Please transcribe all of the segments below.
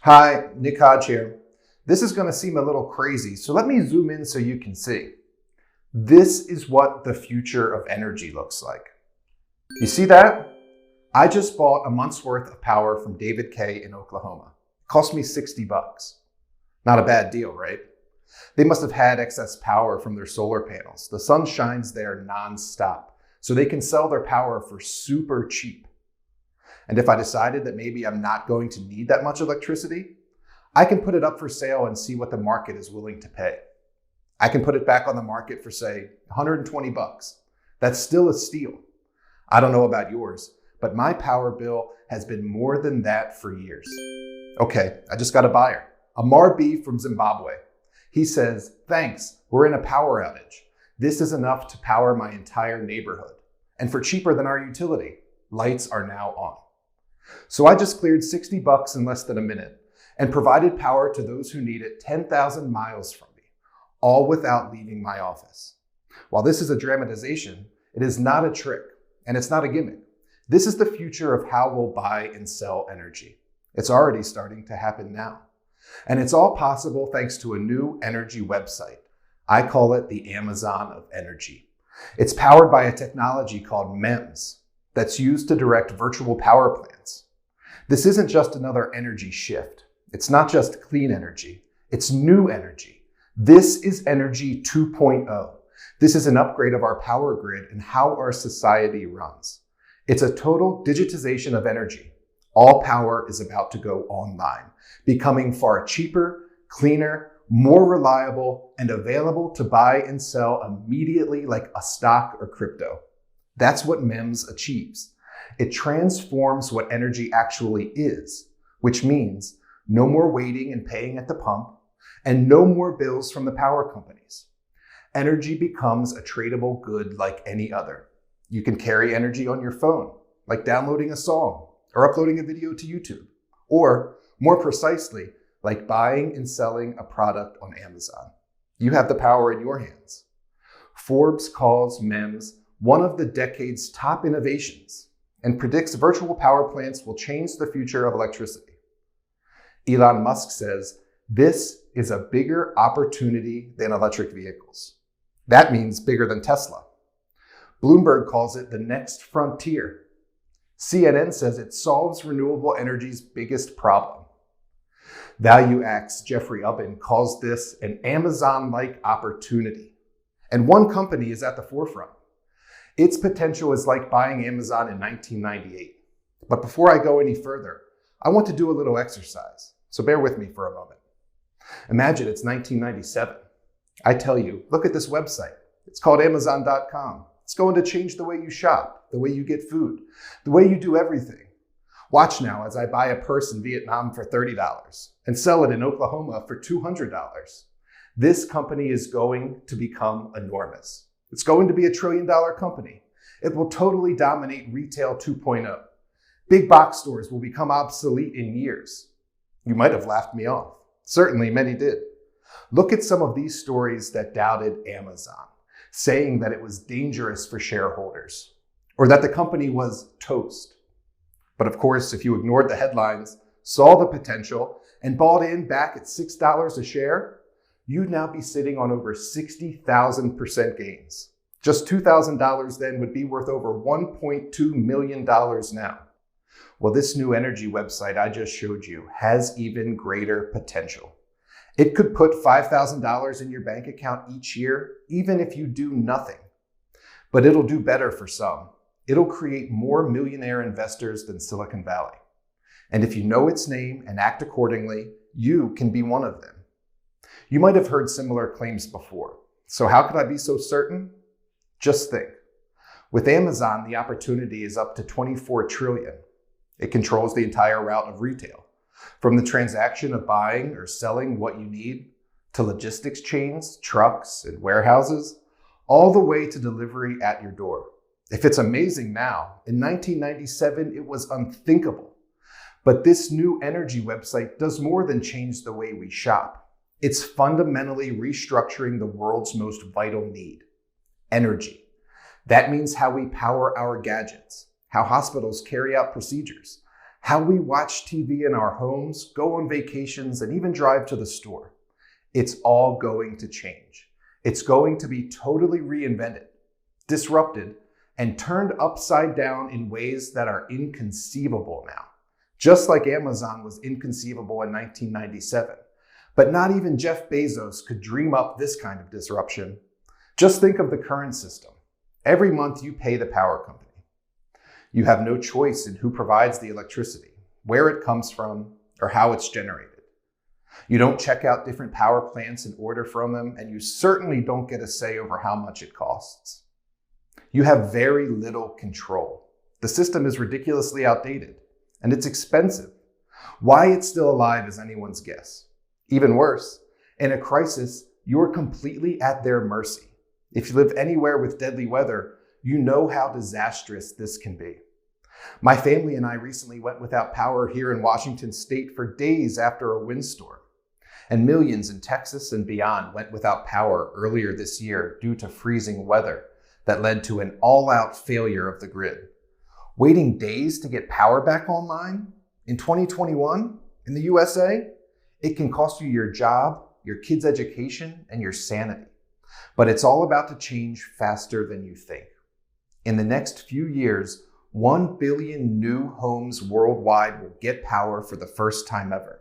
Hi, Nick Hodge here. This is going to seem a little crazy, so let me zoom in so you can see. This is what the future of energy looks like. You see that? I just bought a month's worth of power from David K in Oklahoma. It cost me $60. Not a bad deal, right? They must have had excess power from their solar panels. The sun shines there nonstop, so they can sell their power for super cheap. And if I decided that maybe I'm not going to need that much electricity, I can put it up for sale and see what the market is willing to pay. I can put it back on the market for, say, $120. That's still a steal. I don't know about yours, but my power bill has been more than that for years. Okay, I just got a buyer, Amar B from Zimbabwe. He says, "Thanks, we're in a power outage. This is enough to power my entire neighborhood. And for cheaper than our utility, lights are now on." So I just cleared $60 in less than a minute and provided power to those who need it 10,000 miles from me, all without leaving my office. While this is a dramatization, it is not a trick and it's not a gimmick. This is the future of how we'll buy and sell energy. It's already starting to happen now. And it's all possible thanks to a new energy website. I call it the Amazon of energy. It's powered by a technology called MEMS that's used to direct virtual power plants. This isn't just another energy shift. It's not just clean energy. It's new energy. This is Energy 2.0. This is an upgrade of our power grid and how our society runs. It's a total digitization of energy. All power is about to go online, becoming far cheaper, cleaner, more reliable, and available to buy and sell immediately like a stock or crypto. That's what MEMS achieves. It transforms what energy actually is, which means no more waiting and paying at the pump, and no more bills from the power companies. Energy becomes a tradable good like any other. You can carry energy on your phone, like downloading a song or uploading a video to YouTube, or more precisely, like buying and selling a product on Amazon. You have the power in your hands. Forbes calls MEMS one of the decade's top innovations and predicts virtual power plants will change the future of electricity. Elon Musk says this is a bigger opportunity than electric vehicles. That means bigger than Tesla. Bloomberg calls it the next frontier. CNN says it solves renewable energy's biggest problem. ValueAct's Jeffrey Ubben calls this an Amazon-like opportunity. And one company is at the forefront. Its potential is like buying Amazon in 1998. But before I go any further, I want to do a little exercise. So bear with me for a moment. Imagine it's 1997. I tell you, look at this website. It's called Amazon.com. It's going to change the way you shop, the way you get food, the way you do everything. Watch now as I buy a purse in Vietnam for $30 and sell it in Oklahoma for $200. This company is going to become enormous. It's going to be $1 trillion company. It will totally dominate retail 2.0. Big box stores will become obsolete in years. You might have laughed me off. Certainly many did. Look at some of these stories that doubted Amazon, saying that it was dangerous for shareholders or that the company was toast. But of course, if you ignored the headlines, saw the potential, and bought in back at $6 a share, you'd now be sitting on over 60,000% gains. Just $2,000 then would be worth over $1.2 million now. Well, this new energy website I just showed you has even greater potential. It could put $5,000 in your bank account each year, even if you do nothing. But it'll do better for some. It'll create more millionaire investors than Silicon Valley. And if you know its name and act accordingly, you can be one of them. You might have heard similar claims before. So how could I be so certain? Just think. With Amazon, the opportunity is up to $24 trillion. It controls the entire route of retail, from the transaction of buying or selling what you need, to logistics chains, trucks, and warehouses, all the way to delivery at your door. If it's amazing now, in 1997, it was unthinkable. But this new energy website does more than change the way we shop. It's fundamentally restructuring the world's most vital need, energy. That means how we power our gadgets, how hospitals carry out procedures, How we watch TV in our homes, go on vacations, and even drive to the store. It's all going to change. It's going to be totally reinvented, disrupted, and turned upside down in ways that are inconceivable now. Just like Amazon was inconceivable in 1997. But not even Jeff Bezos could dream up this kind of disruption. Just think of the current system. Every month you pay the power company. You have no choice in who provides the electricity, where it comes from, or how it's generated. You don't check out different power plants and order from them, and you certainly don't get a say over how much it costs. You have very little control. The system is ridiculously outdated, and it's expensive. Why it's still alive is anyone's guess. Even worse, in a crisis, you're completely at their mercy. If you live anywhere with deadly weather, you know how disastrous this can be. My family and I recently went without power here in Washington State for days after a windstorm. And millions in Texas and beyond went without power earlier this year due to freezing weather that led to an all-out failure of the grid. Waiting days to get power back online in 2021 in the USA, it can cost you your job, your kids' education, and your sanity. But it's all about to change faster than you think. In the next few years, 1 billion new homes worldwide will get power for the first time ever.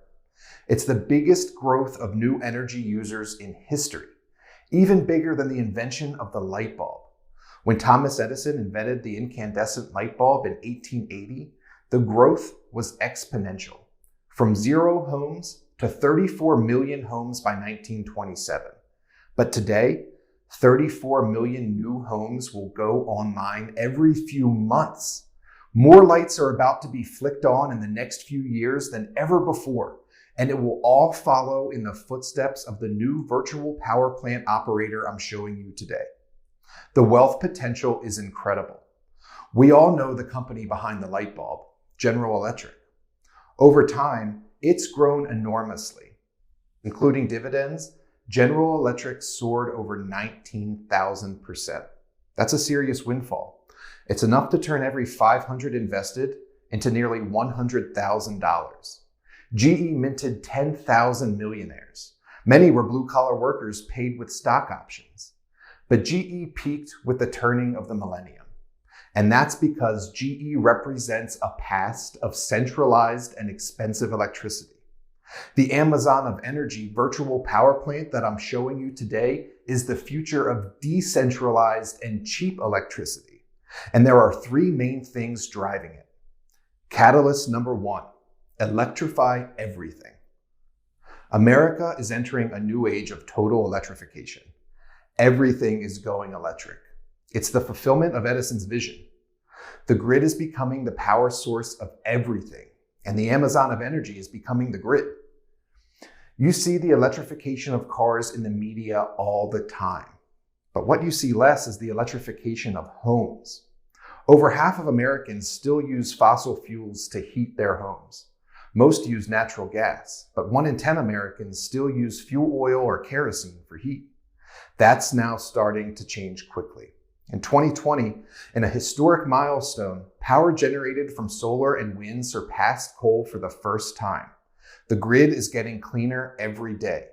It's the biggest growth of new energy users in history, even bigger than the invention of the light bulb. When Thomas Edison invented the incandescent light bulb in 1880, the growth was exponential, from 0 homes to 34 million homes by 1927. But today, 34 million new homes will go online every few months. More lights are about to be flicked on in the next few years than ever before, and it will all follow in the footsteps of the new virtual power plant operator I'm showing you today. The wealth potential is incredible. We all know the company behind the light bulb, General Electric. Over time, it's grown enormously. Including dividends, General Electric soared over 19,000%. That's a serious windfall. It's enough to turn every $500 invested into nearly $100,000. GE minted 10,000 millionaires. Many were blue-collar workers paid with stock options. But GE peaked with the turning of the millennium. And that's because GE represents a past of centralized and expensive electricity. The Amazon of Energy virtual power plant that I'm showing you today is the future of decentralized and cheap electricity. And there are 3 main things driving it. Catalyst number 1, electrify everything. America is entering a new age of total electrification. Everything is going electric. It's the fulfillment of Edison's vision. The grid is becoming the power source of everything, and the Amazon of Energy is becoming the grid. You see the electrification of cars in the media all the time, but what you see less is the electrification of homes. Over half of Americans still use fossil fuels to heat their homes. Most use natural gas, but 1 in 10 Americans still use fuel oil or kerosene for heat. That's now starting to change quickly. In 2020, in a historic milestone, power generated from solar and wind surpassed coal for the first time. The grid is getting cleaner every day.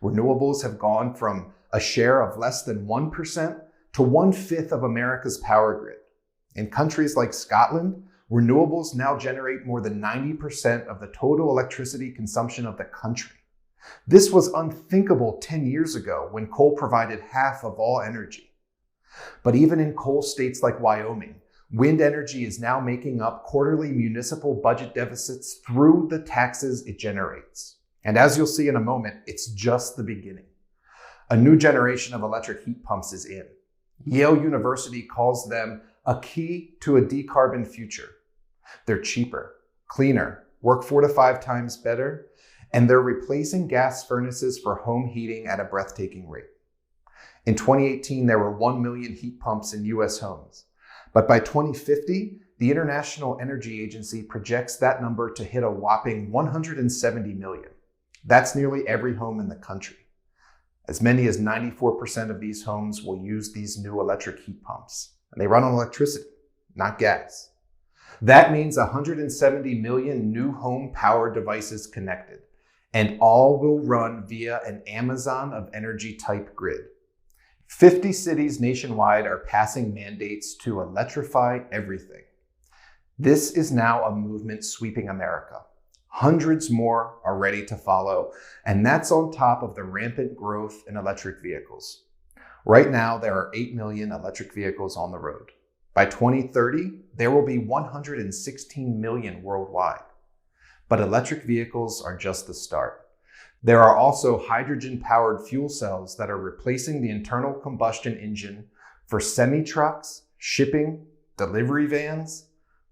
Renewables have gone from a share of less than 1% to 1/5 of America's power grid. In countries like Scotland, renewables now generate more than 90% of the total electricity consumption of the country. This was unthinkable 10 years ago when coal provided half of all energy. But even in coal states like Wyoming, wind energy is now making up quarterly municipal budget deficits through the taxes it generates. And as you'll see in a moment, it's just the beginning. A new generation of electric heat pumps is in. Yale University calls them a key to a decarboned future. They're cheaper, cleaner, work 4 to 5 times better, and they're replacing gas furnaces for home heating at a breathtaking rate. In 2018, there were 1 million heat pumps in US homes. But by 2050, the International Energy Agency projects that number to hit a whopping 170 million. That's nearly every home in the country. As many as 94% of these homes will use these new electric heat pumps. And they run on electricity, not gas. That means 170 million new home power devices connected, and all will run via an Amazon of Energy type grid. 50 cities nationwide are passing mandates to electrify everything. This is now a movement sweeping America. Hundreds more are ready to follow, and that's on top of the rampant growth in electric vehicles. Right now, there are 8 million electric vehicles on the road. By 2030, there will be 116 million worldwide. But electric vehicles are just the start. There are also hydrogen-powered fuel cells that are replacing the internal combustion engine for semi-trucks, shipping, delivery vans,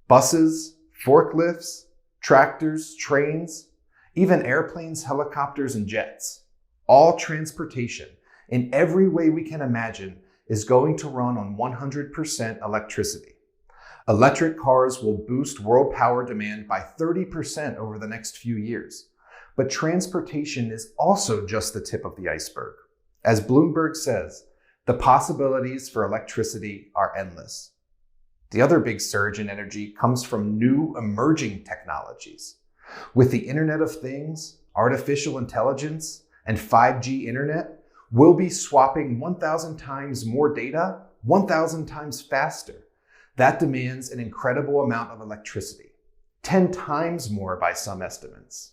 buses, forklifts, tractors, trains, even airplanes, helicopters, and jets. All transportation, in every way we can imagine, is going to run on 100% electricity. Electric cars will boost world power demand by 30% over the next few years. But transportation is also just the tip of the iceberg. As Bloomberg says, the possibilities for electricity are endless. The other big surge in energy comes from new emerging technologies. With the Internet of Things, artificial intelligence, and 5G internet, we'll be swapping 1,000 times more data, 1,000 times faster. That demands an incredible amount of electricity, 10 times more by some estimates.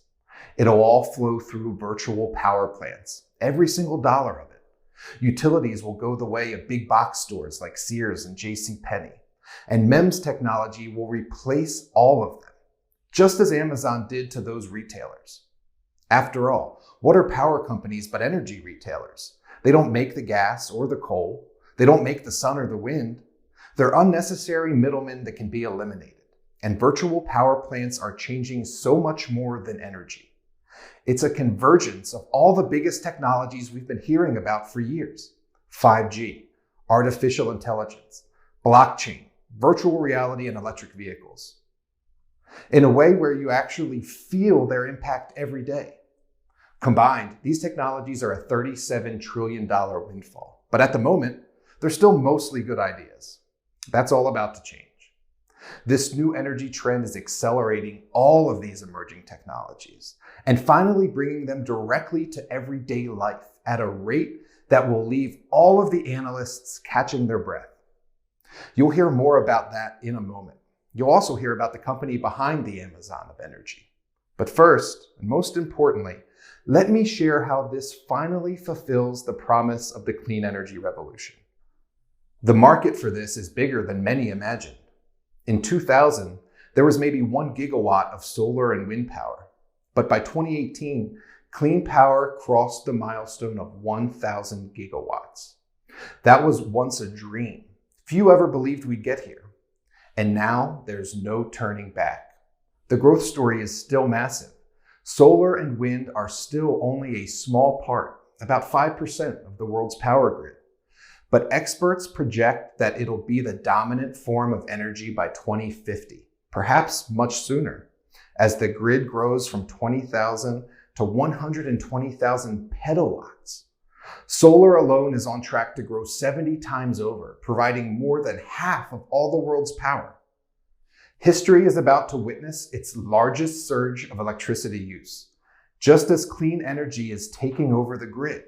It'll all flow through virtual power plants, every single dollar of it. Utilities will go the way of big box stores like Sears and JCPenney, and MEMS technology will replace all of them, just as Amazon did to those retailers. After all, what are power companies but energy retailers? They don't make the gas or the coal. They don't make the sun or the wind. They're unnecessary middlemen that can be eliminated. And virtual power plants are changing so much more than energy. It's a convergence of all the biggest technologies we've been hearing about for years. 5G, artificial intelligence, blockchain, virtual reality, and electric vehicles. In a way where you actually feel their impact every day. Combined, these technologies are a $37 trillion windfall. But at the moment, they're still mostly good ideas. That's all about to change. This new energy trend is accelerating all of these emerging technologies and finally bringing them directly to everyday life at a rate that will leave all of the analysts catching their breath. You'll hear more about that in a moment. You'll also hear about the company behind the Amazon of Energy. But first, and most importantly, let me share how this finally fulfills the promise of the clean energy revolution. The market for this is bigger than many imagined. In 2000, there was maybe 1 gigawatt of solar and wind power. But by 2018, clean power crossed the milestone of 1,000 gigawatts. That was once a dream. Few ever believed we'd get here. And now there's no turning back. The growth story is still massive. Solar and wind are still only a small part, about 5% of the world's power grid. But experts project that it'll be the dominant form of energy by 2050, perhaps much sooner, as the grid grows from 20,000 to 120,000 petawatts. Solar alone is on track to grow 70 times over, providing more than half of all the world's power. History is about to witness its largest surge of electricity use, just as clean energy is taking over the grid,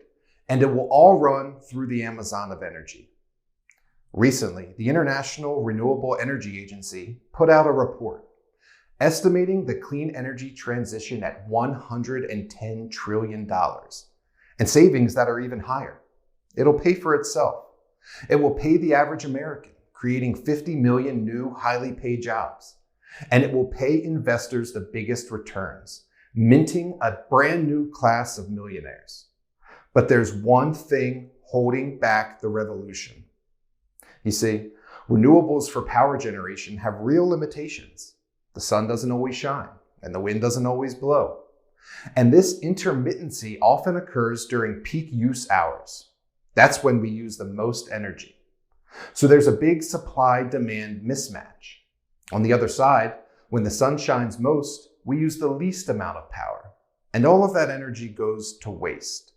and it will all run through the Amazon of Energy. Recently, the International Renewable Energy Agency put out a report estimating the clean energy transition at $110 trillion, and savings that are even higher. It'll pay for itself. It will pay the average American, creating 50 million new highly paid jobs. And it will pay investors the biggest returns, minting a brand new class of millionaires. But there's one thing holding back the revolution. You see, renewables for power generation have real limitations. The sun doesn't always shine, and the wind doesn't always blow. And this intermittency often occurs during peak use hours. That's when we use the most energy. So there's a big supply-demand mismatch. On the other side, when the sun shines most, we use the least amount of power, and all of that energy goes to waste.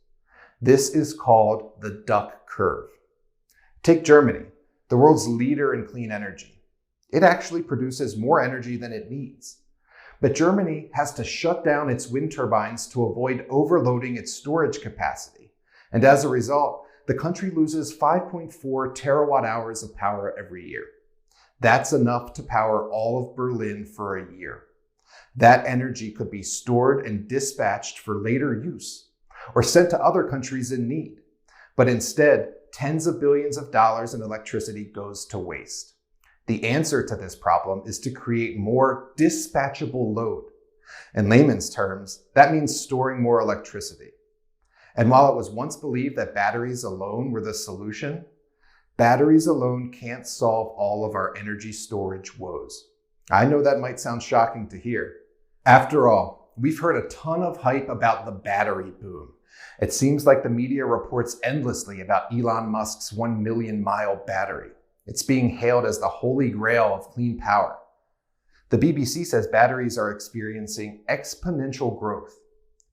This is called the duck curve. Take Germany, the world's leader in clean energy. It actually produces more energy than it needs. But Germany has to shut down its wind turbines to avoid overloading its storage capacity. And as a result, the country loses 5.4 terawatt hours of power every year. That's enough to power all of Berlin for a year. That energy could be stored and dispatched for later use, or sent to other countries in need. But instead, tens of billions of dollars in electricity goes to waste. The answer to this problem is to create more dispatchable load. In layman's terms, that means storing more electricity. And while it was once believed that batteries alone were the solution, batteries alone can't solve all of our energy storage woes. I know that might sound shocking to hear. After all, we've heard a ton of hype about the battery boom. It seems like the media reports endlessly about Elon Musk's 1 million mile battery. It's being hailed as the holy grail of clean power. The BBC says batteries are experiencing exponential growth.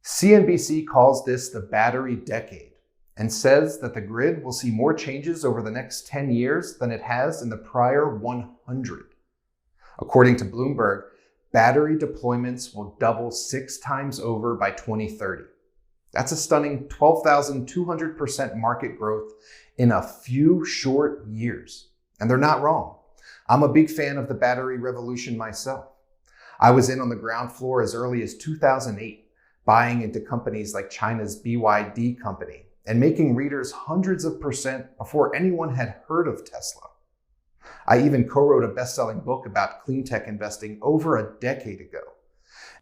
CNBC calls this the battery decade and says that the grid will see more changes over the next 10 years than it has in the prior 100. According to Bloomberg, battery deployments will double 6 times over by 2030. That's a stunning 12,200% market growth in a few short years. And they're not wrong. I'm a big fan of the battery revolution myself. I was in on the ground floor as early as 2008, buying into companies like China's BYD company and making readers hundreds of percent before anyone had heard of Tesla. I even co-wrote a best-selling book about clean tech investing over a decade ago.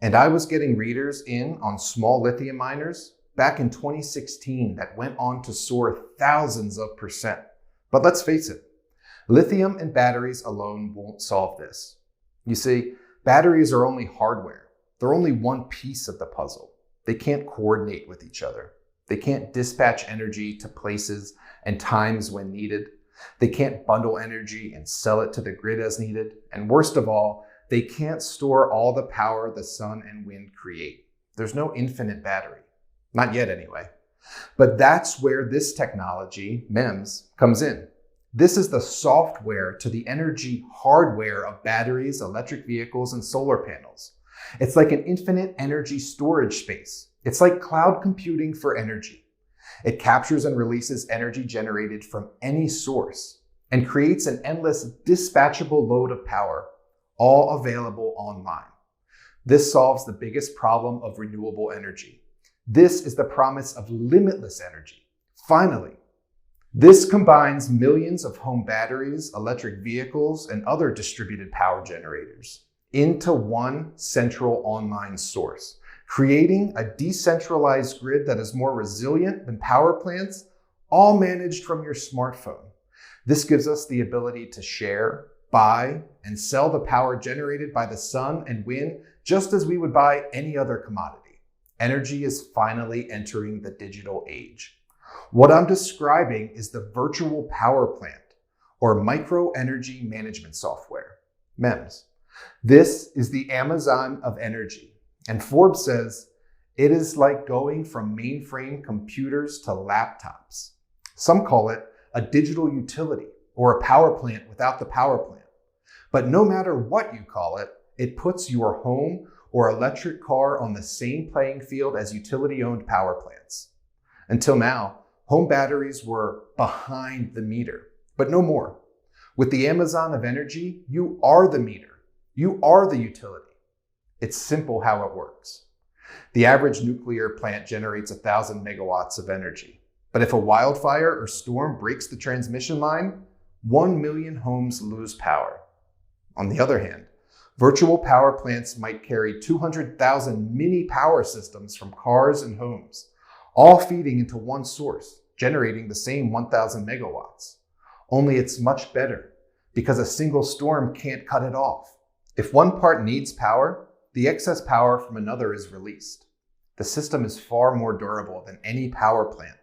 And I was getting readers in on small lithium miners back in 2016 that went on to soar thousands of percent. But let's face it, lithium and batteries alone won't solve this. You see, batteries are only hardware. They're only one piece of the puzzle. They can't coordinate with each other. They can't dispatch energy to places and times when needed. They can't bundle energy and sell it to the grid as needed. And worst of all, they can't store all the power the sun and wind create. There's no infinite battery. Not yet anyway. But that's where this technology, MEMS, comes in. This is the software to the energy hardware of batteries, electric vehicles, and solar panels. It's like an infinite energy storage space. It's like cloud computing for energy. It captures and releases energy generated from any source and creates an endless dispatchable load of power, all available online. This solves the biggest problem of renewable energy. This is the promise of limitless energy. Finally, this combines millions of home batteries, electric vehicles, and other distributed power generators into one central online source, creating a decentralized grid that is more resilient than power plants, all managed from your smartphone. This gives us the ability to share, buy, and sell the power generated by the sun and wind just as we would buy any other commodity. Energy is finally entering the digital age. What I'm describing is the virtual power plant, or micro energy management software, MEMS. This is the Amazon of energy, and Forbes says it is like going from mainframe computers to laptops. Some call it a digital utility or a power plant without the power plant. But no matter what you call it, it puts your home or electric car on the same playing field as utility-owned power plants. Until now, home batteries were behind the meter, but no more. With the Amazon of energy, you are the meter. You are the utility. It's simple how it works. The average nuclear plant generates 1,000 megawatts of energy. But if a wildfire or storm breaks the transmission line, 1 million homes lose power. On the other hand, virtual power plants might carry 200,000 mini power systems from cars and homes, all feeding into one source, generating the same 1,000 megawatts. Only it's much better because a single storm can't cut it off. If one part needs power, the excess power from another is released. The system is far more durable than any power plant,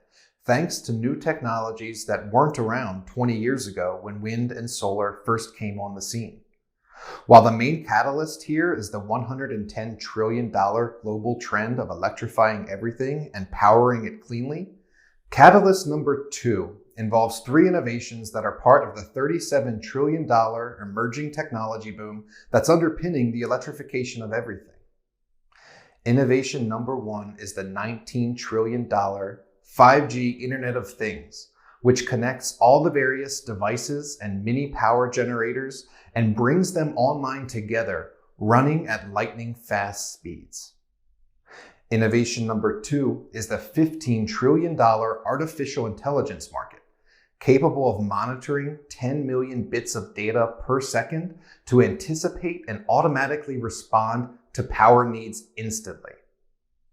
thanks to new technologies that weren't around 20 years ago when wind and solar first came on the scene. While the main catalyst here is the $110 trillion global trend of electrifying everything and powering it cleanly, catalyst number 2 involves three innovations that are part of the $37 trillion emerging technology boom that's underpinning the electrification of everything. Innovation number one is the $19 trillion 5G Internet of Things, which connects all the various devices and mini power generators and brings them online together, running at lightning fast speeds. Innovation number two is the $15 trillion artificial intelligence market, capable of monitoring 10 million bits of data per second to anticipate and automatically respond to power needs instantly.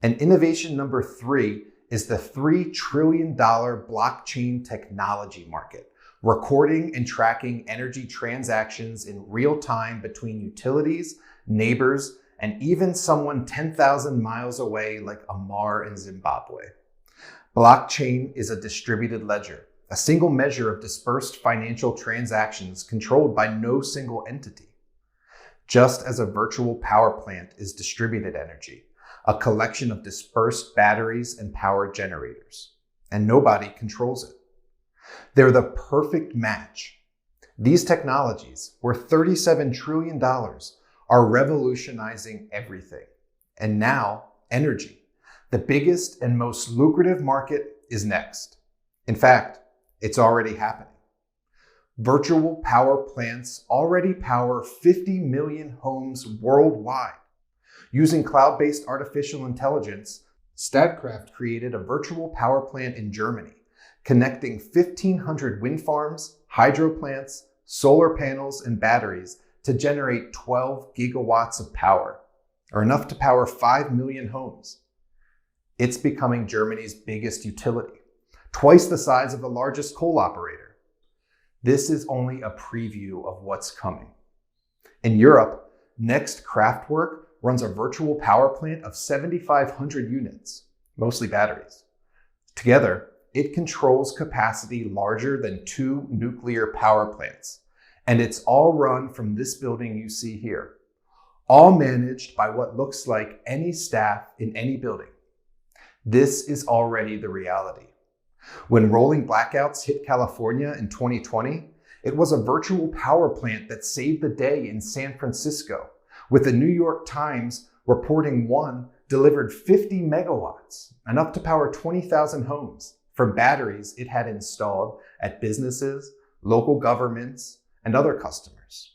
And innovation number three is the $3 trillion blockchain technology market, recording and tracking energy transactions in real time between utilities, neighbors, and even someone 10,000 miles away like Amar in Zimbabwe. Blockchain is a distributed ledger, a single measure of dispersed financial transactions controlled by no single entity. Just as a virtual power plant is distributed energy, a collection of dispersed batteries and power generators, and nobody controls it. They're the perfect match. These technologies, worth $37 trillion, are revolutionizing everything. And now, energy, the biggest and most lucrative market, is next. In fact, it's already happening. Virtual power plants already power 50 million homes worldwide. Using cloud-based artificial intelligence, Statkraft created a virtual power plant in Germany, connecting 1,500 wind farms, hydro plants, solar panels, and batteries to generate 12 gigawatts of power, or enough to power 5 million homes. It's becoming Germany's biggest utility, twice the size of the largest coal operator. This is only a preview of what's coming. In Europe, Next Kraftwerk runs a virtual power plant of 7,500 units, mostly batteries. Together, it controls capacity larger than 2 nuclear power plants, and it's all run from this building you see here, all managed by what looks like any staff in any building. This is already the reality. When rolling blackouts hit California in 2020, it was a virtual power plant that saved the day in San Francisco, with the New York Times reporting one delivered 50 megawatts, enough to power 20,000 homes, from batteries it had installed at businesses, local governments, and other customers.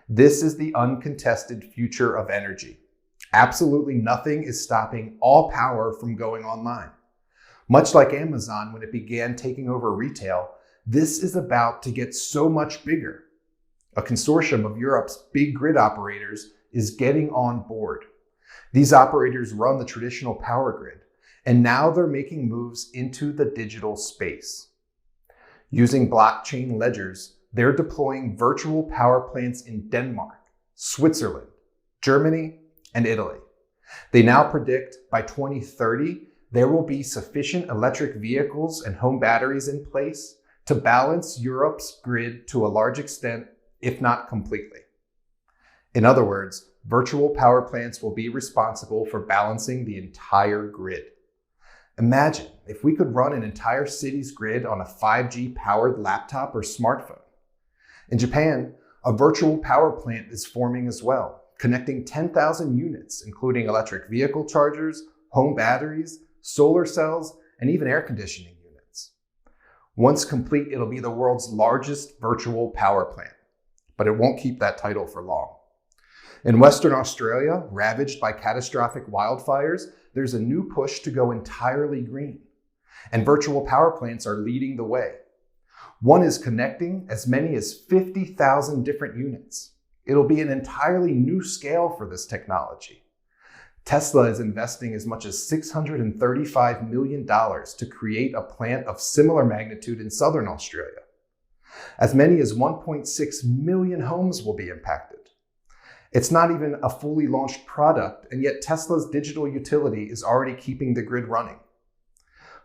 This is the uncontested future of energy. Absolutely nothing is stopping all power from going online. Much like Amazon when it began taking over retail, this is about to get so much bigger. A consortium of Europe's big grid operators is getting on board. These operators run the traditional power grid, and now they're making moves into the digital space. Using blockchain ledgers, they're deploying virtual power plants in Denmark, Switzerland, Germany, and Italy. They now predict by 2030, there will be sufficient electric vehicles and home batteries in place to balance Europe's grid to a large extent, if not completely. In other words, virtual power plants will be responsible for balancing the entire grid. Imagine if we could run an entire city's grid on a 5G powered laptop or smartphone. In Japan, a virtual power plant is forming as well, connecting 10,000 units, including electric vehicle chargers, home batteries, solar cells, and even air conditioning units. Once complete, it'll be the world's largest virtual power plant, but it won't keep that title for long. In Western Australia, ravaged by catastrophic wildfires, there's a new push to go entirely green, and virtual power plants are leading the way. One is connecting as many as 50,000 different units. It'll be an entirely new scale for this technology. Tesla is investing as much as $635 million to create a plant of similar magnitude in southern Australia. As many as 1.6 million homes will be impacted. It's not even a fully launched product, and yet Tesla's digital utility is already keeping the grid running.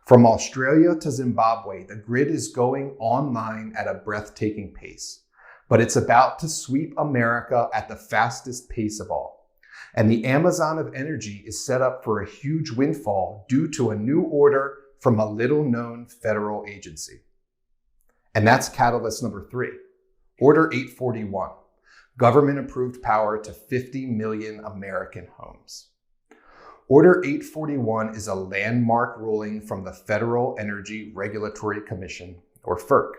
From Australia to Zimbabwe, the grid is going online at a breathtaking pace, but it's about to sweep America at the fastest pace of all. And the Amazon of energy is set up for a huge windfall due to a new order from a little-known federal agency. And that's catalyst number 3. Order 841, government-approved power to 50 million American homes. Order 841 is a landmark ruling from the Federal Energy Regulatory Commission, or FERC.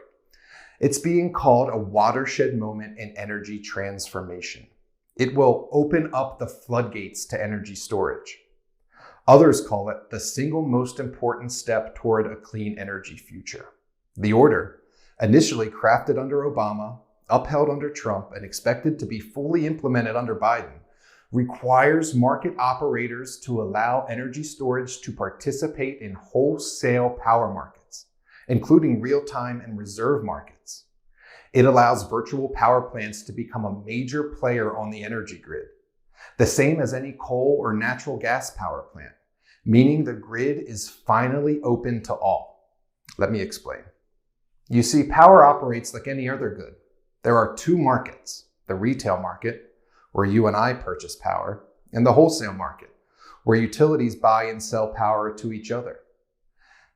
It's being called a watershed moment in energy transformation. It will open up the floodgates to energy storage. Others call it the single most important step toward a clean energy future. The order, initially crafted under Obama, upheld under Trump, and expected to be fully implemented under Biden, requires market operators to allow energy storage to participate in wholesale power markets, including real-time and reserve markets. It allows virtual power plants to become a major player on the energy grid, the same as any coal or natural gas power plant, meaning the grid is finally open to all. Let me explain. You see, power operates like any other good. There are 2 markets, the retail market, where you and I purchase power, and the wholesale market, where utilities buy and sell power to each other.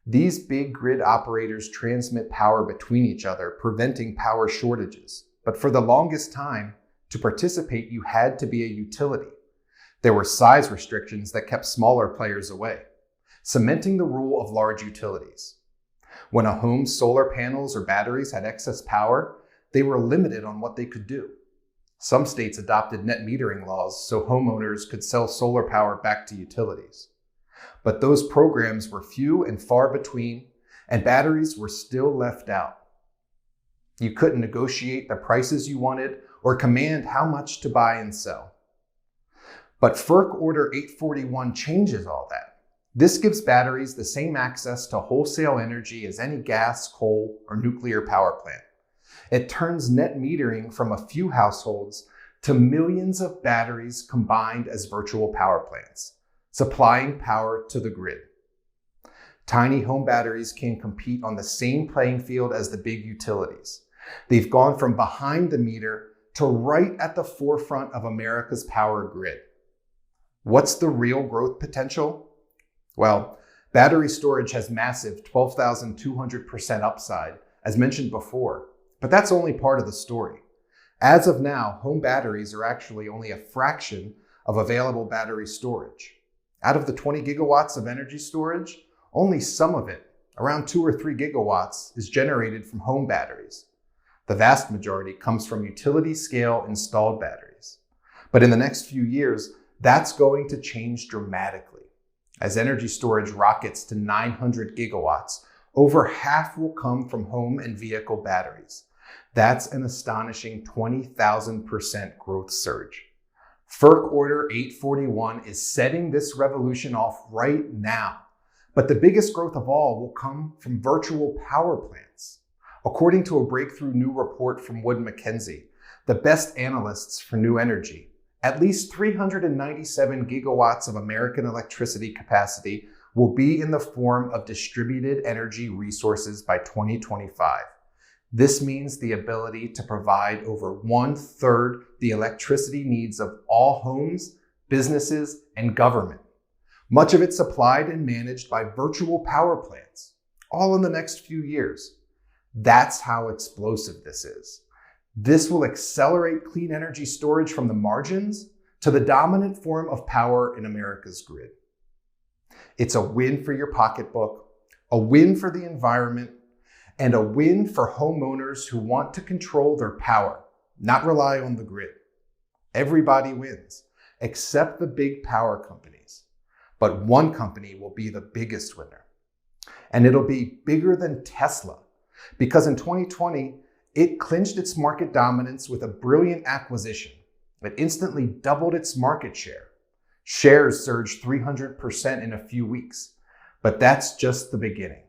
These big grid operators transmit power between each other, preventing power shortages. But for the longest time, to participate, you had to be a utility. There were size restrictions that kept smaller players away, cementing the rule of large utilities. When a home's solar panels or batteries had excess power, they were limited on what they could do. Some states adopted net metering laws so homeowners could sell solar power back to utilities. But those programs were few and far between, and batteries were still left out. You couldn't negotiate the prices you wanted or command how much to buy and sell. But FERC Order 841 changes all that. This gives batteries the same access to wholesale energy as any gas, coal, or nuclear power plant. It turns net metering from a few households to millions of batteries combined as virtual power plants, supplying power to the grid. Tiny home batteries can compete on the same playing field as the big utilities. They've gone from behind the meter to right at the forefront of America's power grid. What's the real growth potential? Well, battery storage has massive 12,200% upside, as mentioned before, but that's only part of the story. As of now, home batteries are actually only a fraction of available battery storage. Out of the 20 gigawatts of energy storage, only some of it, around 2 or 3 gigawatts, is generated from home batteries. The vast majority comes from utility-scale installed batteries. But in the next few years, that's going to change dramatically. As energy storage rockets to 900 gigawatts, over half will come from home and vehicle batteries. That's an astonishing 20,000% growth surge. FERC Order 841 is setting this revolution off right now. But the biggest growth of all will come from virtual power plants. According to a breakthrough new report from Wood Mackenzie, the best analysts for new energy, at least 397 gigawatts of American electricity capacity will be in the form of distributed energy resources by 2025. This means the ability to provide over 1/3 the electricity needs of all homes, businesses, and government. Much of it supplied and managed by virtual power plants, all in the next few years. That's how explosive this is. This will accelerate clean energy storage from the margins to the dominant form of power in America's grid. It's a win for your pocketbook, a win for the environment, and a win for homeowners who want to control their power, not rely on the grid. Everybody wins, except the big power companies. But one company will be the biggest winner. And it'll be bigger than Tesla, because in 2020, it clinched its market dominance with a brilliant acquisition. It instantly doubled its market share. Shares surged 300% in a few weeks. But that's just the beginning.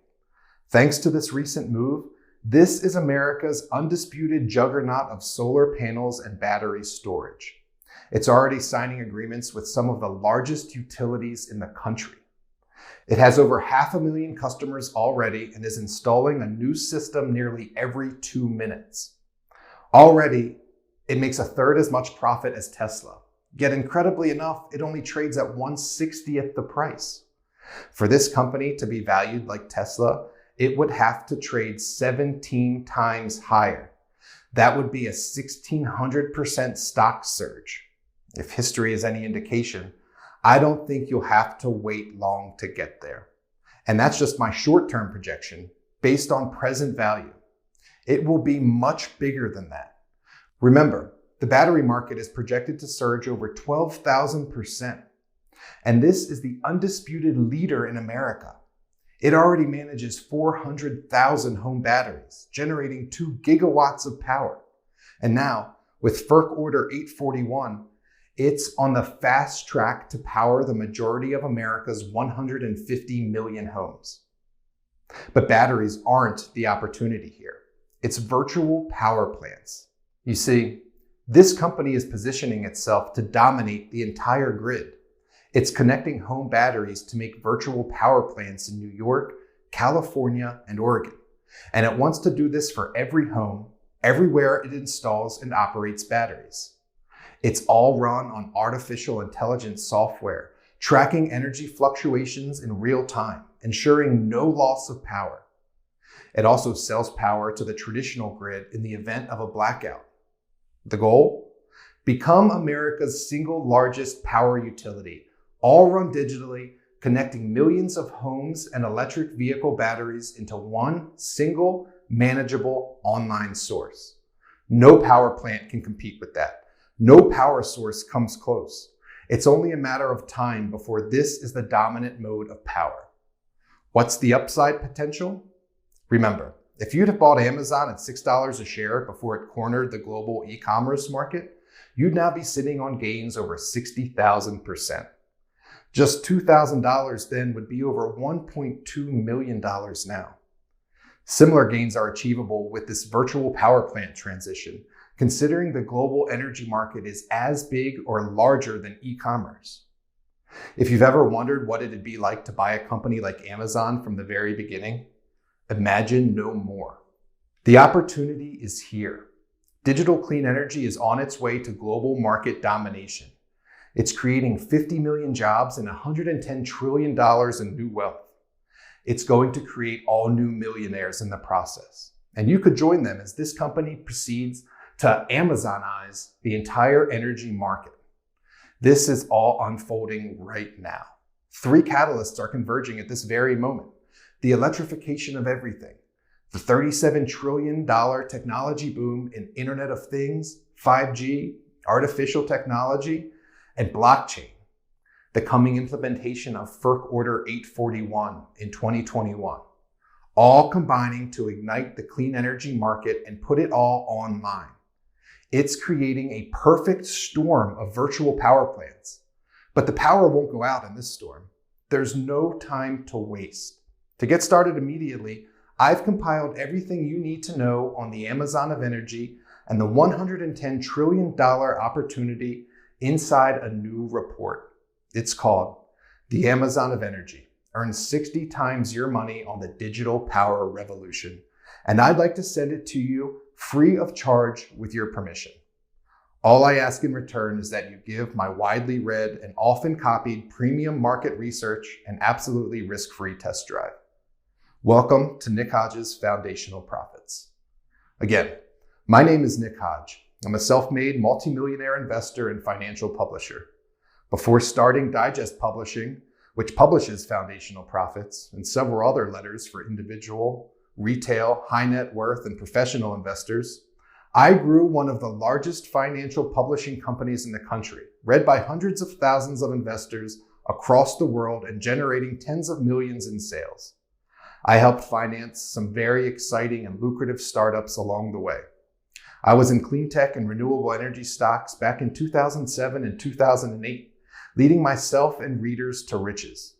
Thanks to this recent move, this is America's undisputed juggernaut of solar panels and battery storage. It's already signing agreements with some of the largest utilities in the country. It has over 500,000 customers already and is installing a new system nearly every 2 minutes. Already, it makes 1/3 as much profit as Tesla. Yet incredibly enough, it only trades at 1/60th the price. For this company to be valued like Tesla, it would have to trade 17 times higher. That would be a 1,600% stock surge. If history is any indication, I don't think you'll have to wait long to get there. And that's just my short-term projection based on present value. It will be much bigger than that. Remember, the battery market is projected to surge over 12,000%. And this is the undisputed leader in America. It already manages 400,000 home batteries, generating 2 gigawatts of power. And now, with FERC Order 841, it's on the fast track to power the majority of America's 150 million homes. But batteries aren't the opportunity here. It's virtual power plants. You see, this company is positioning itself to dominate the entire grid. It's connecting home batteries to make virtual power plants in New York, California, and Oregon. And it wants to do this for every home, everywhere it installs and operates batteries. It's all run on artificial intelligence software, tracking energy fluctuations in real time, ensuring no loss of power. It also sells power to the traditional grid in the event of a blackout. The goal? Become America's single largest power utility, all run digitally, connecting millions of homes and electric vehicle batteries into one single, manageable online source. No power plant can compete with that. No power source comes close. It's only a matter of time before this is the dominant mode of power. What's the upside potential? Remember, if you'd have bought Amazon at $6 a share before it cornered the global e-commerce market, you'd now be sitting on gains over 60,000%. Just $2,000 then would be over $1.2 million now. Similar gains are achievable with this virtual power plant transition, considering the global energy market is as big or larger than e-commerce. If you've ever wondered what it'd be like to buy a company like Amazon from the very beginning, imagine no more. The opportunity is here. Digital clean energy is on its way to global market domination. It's creating 50 million jobs and $110 trillion in new wealth. It's going to create all new millionaires in the process. And you could join them as this company proceeds to Amazonize the entire energy market. This is all unfolding right now. 3 catalysts are converging at this very moment. The electrification of everything, the $37 trillion technology boom in Internet of Things, 5G, artificial technology, and blockchain, the coming implementation of FERC Order 841 in 2021, all combining to ignite the clean energy market and put it all online. It's creating a perfect storm of virtual power plants. But the power won't go out in this storm. There's no time to waste. To get started immediately, I've compiled everything you need to know on the Amazon of Energy and the $110 trillion opportunity inside a new report. It's called The Amazon of Energy. Earn 60 times your money on the digital power revolution. And I'd like to send it to you free of charge with your permission. All I ask in return is that you give my widely read and often copied premium market research an absolutely risk-free test drive. Welcome to Nick Hodge's Foundational Profits. Again, my name is Nick Hodge. I'm a self-made multimillionaire investor and financial publisher. Before starting Digest Publishing, which publishes Foundational Profits and several other letters for individual, retail, high net worth, and professional investors, I grew one of the largest financial publishing companies in the country, read by hundreds of thousands of investors across the world and generating tens of millions in sales. I helped finance some very exciting and lucrative startups along the way. I was in clean tech and renewable energy stocks back in 2007 and 2008, leading myself and readers to riches.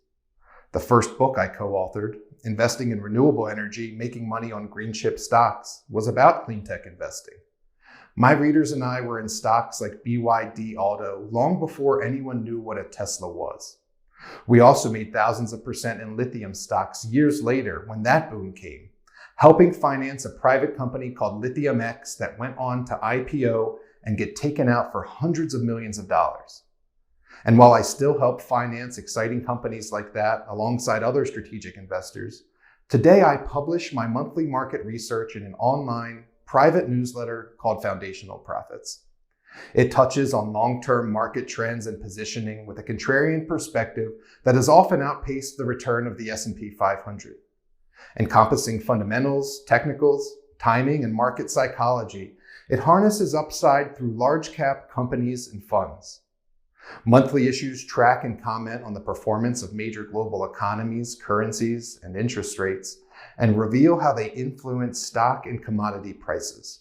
The first book I co-authored, Investing in Renewable Energy, Making Money on Green Chip Stocks, was about clean tech investing. My readers and I were in stocks like BYD Auto long before anyone knew what a Tesla was. We also made thousands of percent in lithium stocks years later when that boom came, helping finance a private company called Lithium X that went on to IPO and get taken out for hundreds of millions of dollars. And while I still help finance exciting companies like that alongside other strategic investors, Today, I publish my monthly market research in an online private newsletter called Foundational Profits. It touches on long-term market trends and positioning with a contrarian perspective that has often outpaced the return of the S&P 500. Encompassing fundamentals, technicals, timing, and market psychology, it harnesses upside through large-cap companies and funds. Monthly issues track and comment on the performance of major global economies, currencies, and interest rates, and reveal how they influence stock and commodity prices.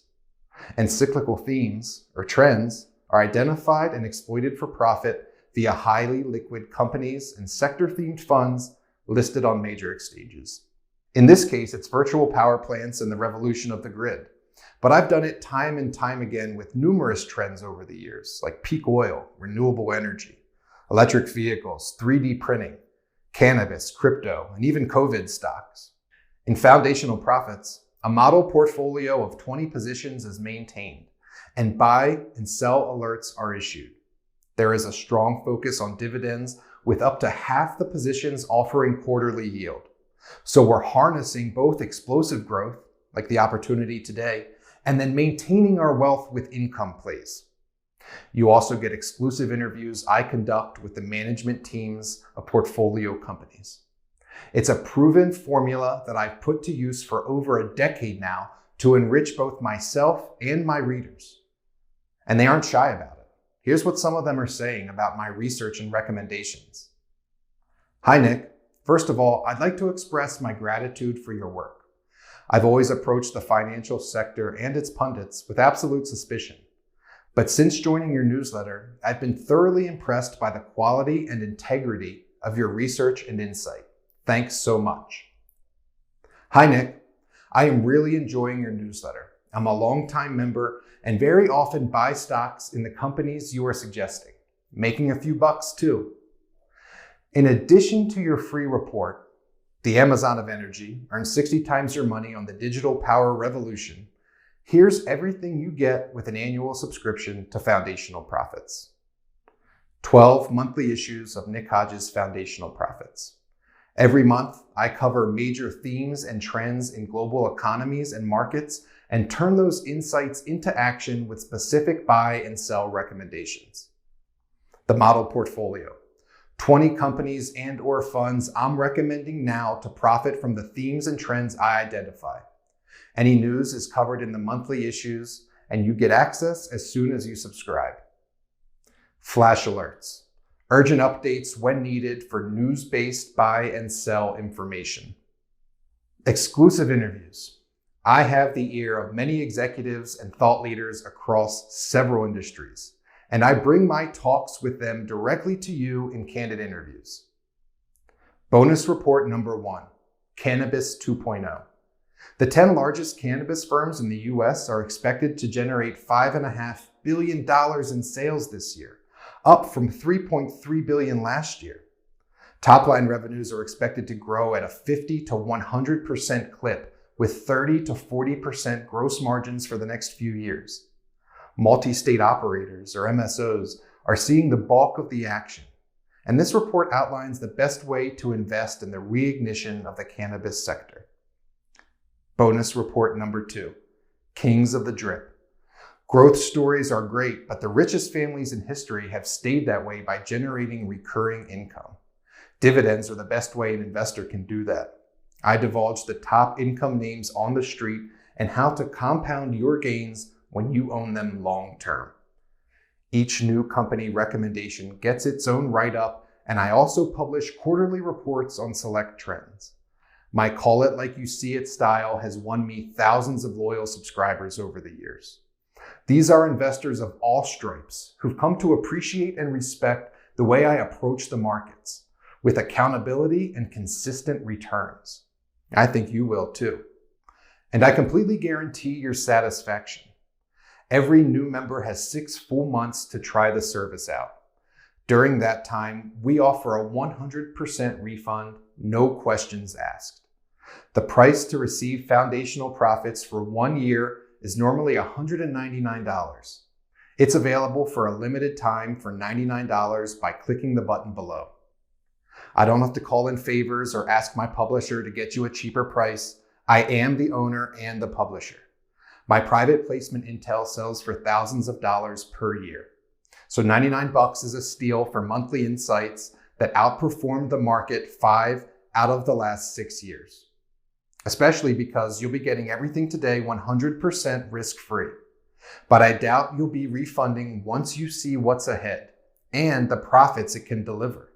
And cyclical themes, or trends, are identified and exploited for profit via highly liquid companies and sector-themed funds listed on major exchanges. In this case, it's virtual power plants and the revolution of the grid. But I've done it time and time again with numerous trends over the years, like peak oil, renewable energy, electric vehicles, 3D printing, cannabis, crypto, and even COVID stocks. In Foundational Profits, a model portfolio of 20 positions is maintained, and buy and sell alerts are issued. There is a strong focus on dividends, with up to half the positions offering quarterly yield. So we're harnessing both explosive growth, like the opportunity today, and then maintaining our wealth with income plays. You also get exclusive interviews I conduct with the management teams of portfolio companies. It's a proven formula that I've put to use for over a decade now to enrich both myself and my readers. And they aren't shy about it. Here's what some of them are saying about my research and recommendations. Hi, Nick. First of all, I'd like to express my gratitude for your work. I've always approached the financial sector and its pundits with absolute suspicion. But since joining your newsletter, I've been thoroughly impressed by the quality and integrity of your research and insight. Thanks so much. Hi, Nick. I am really enjoying your newsletter. I'm a longtime member and very often buy stocks in the companies you are suggesting, making a few bucks too. In addition to your free report, The Amazon of Energy, earn 60 times your money on the digital power revolution. Here's everything you get with an annual subscription to Foundational Profits. 12 monthly issues of Nick Hodges' Foundational Profits. Every month, I cover major themes and trends in global economies and markets and turn those insights into action with specific buy and sell recommendations. The model portfolio. 20 companies and/or funds I'm recommending now to profit from the themes and trends I identify. Any news is covered in the monthly issues, and you get access as soon as you subscribe. Flash alerts. Urgent updates when needed for news-based buy and sell information. Exclusive interviews. I have the ear of many executives and thought leaders across several industries, and I bring my talks with them directly to you in candid interviews. Bonus report number 1, Cannabis 2.0. The 10 largest cannabis firms in the US are expected to generate $5.5 billion in sales this year, up from $3.3 billion last year. Top-line revenues are expected to grow at a 50 to 100% clip, with 30 to 40% gross margins for the next few years. Multi-state operators, or MSOs, are seeing the bulk of the action, and this report outlines the best way to invest in the reignition of the cannabis sector. Bonus report number 2, Kings of the Drip. Growth stories are great, but the richest families in history have stayed that way by generating recurring income. Dividends are the best way an investor can do that. I divulge the top income names on the street and how to compound your gains when you own them long term. Each new company recommendation gets its own write-up, and I also publish quarterly reports on select trends. My call it like you see it style has won me thousands of loyal subscribers over the years. These are investors of all stripes who've come to appreciate and respect the way I approach the markets, with accountability and consistent returns. I think you will too. And I completely guarantee your satisfaction. Every new member has 6 full months to try the service out. During that time, we offer a 100% refund, no questions asked. The price to receive Foundational Profits for 1 year is normally $199. It's available for a limited time for $99 by clicking the button below. I don't have to call in favors or ask my publisher to get you a cheaper price. I am the owner and the publisher. My private placement intel sells for thousands of dollars per year. So $99 is a steal for monthly insights that outperformed the market 5 out of the last 6 years. Especially because you'll be getting everything today 100% risk-free. But I doubt you'll be refunding once you see what's ahead and the profits it can deliver.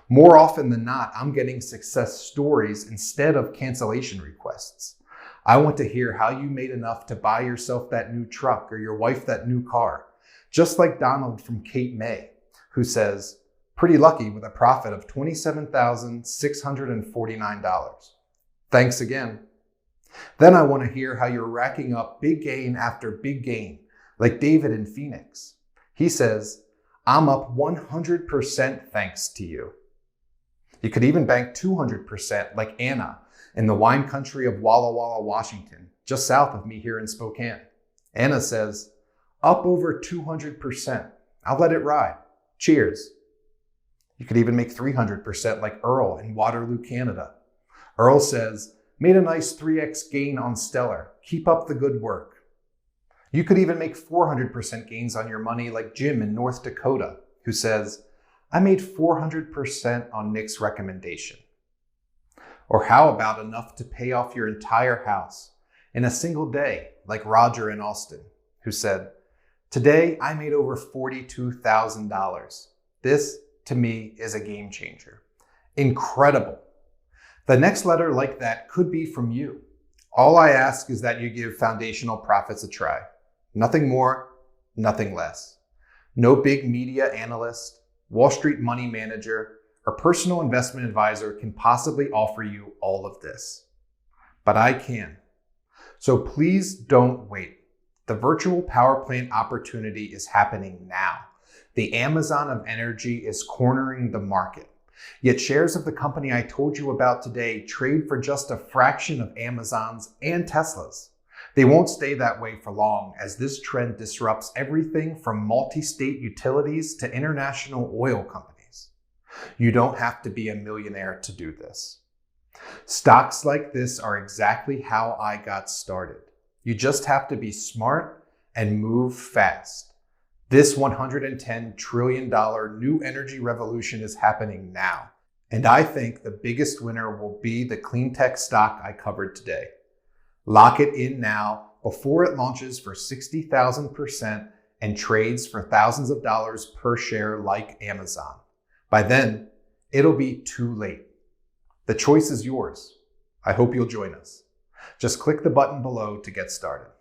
More often than not, I'm getting success stories instead of cancellation requests. I want to hear how you made enough to buy yourself that new truck or your wife that new car. Just like Donald from Cape May, who says, pretty lucky with a profit of $27,649. Thanks again. Then I want to hear how you're racking up big gain after big gain, like David in Phoenix. He says, I'm up 100% thanks to you. You could even bank 200% like Anna in the wine country of Walla Walla, Washington, just south of me here in Spokane. Anna says, up over 200%. I'll let it ride. Cheers. You could even make 300% like Earl in Waterloo, Canada. Earl says, made a nice 3x gain on Stellar. Keep up the good work. You could even make 400% gains on your money like Jim in North Dakota, who says, I made 400% on Nick's recommendation. Or how about enough to pay off your entire house in a single day, like Roger in Austin, who said, today I made over $42,000. This, to me, is a game changer. Incredible. The next letter like that could be from you. All I ask is that you give Foundational Profits a try. Nothing more, nothing less. No big media analyst, Wall Street money manager, or personal investment advisor can possibly offer you all of this. But I can. So please don't wait. The virtual power plant opportunity is happening now. The Amazon of energy is cornering the market. Yet shares of the company I told you about today trade for just a fraction of Amazon's and Tesla's. They won't stay that way for long as this trend disrupts everything from multi-state utilities to international oil companies. You don't have to be a millionaire to do this. Stocks like this are exactly how I got started. You just have to be smart and move fast. This $110 trillion new energy revolution is happening now. And I think the biggest winner will be the clean tech stock I covered today. Lock it in now before it launches for 60,000% and trades for thousands of dollars per share like Amazon. By then, it'll be too late. The choice is yours. I hope you'll join us. Just click the button below to get started.